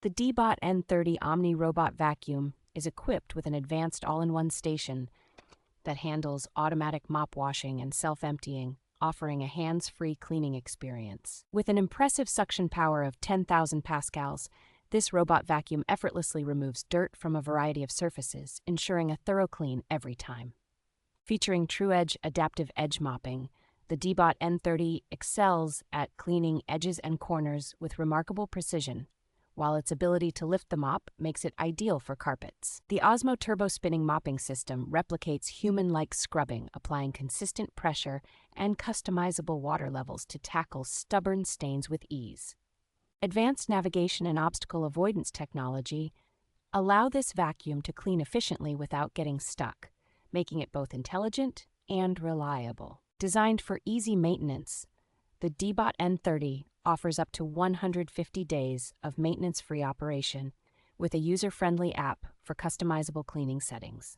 The DEEBOT N30 Omni robot vacuum is equipped with an advanced all-in-one station that handles automatic mop washing and self-emptying, offering a hands-free cleaning experience. With an impressive suction power of 10,000 pascals, this robot vacuum effortlessly removes dirt from a variety of surfaces, ensuring a thorough clean every time. Featuring TruEdge Adaptive Edge Mopping, the DEEBOT N30 excels at cleaning edges and corners with remarkable precision, while its ability to lift the mop makes it ideal for carpets. The OZMO turbo-spinning mopping system replicates human-like scrubbing, applying consistent pressure and customizable water levels to tackle stubborn stains with ease. Advanced navigation and obstacle avoidance technology allow this vacuum to clean efficiently without getting stuck, making it both intelligent and reliable. Designed for easy maintenance, the DEEBOT N30 offers up to 150 days of maintenance-free operation with a user-friendly app for customizable cleaning settings.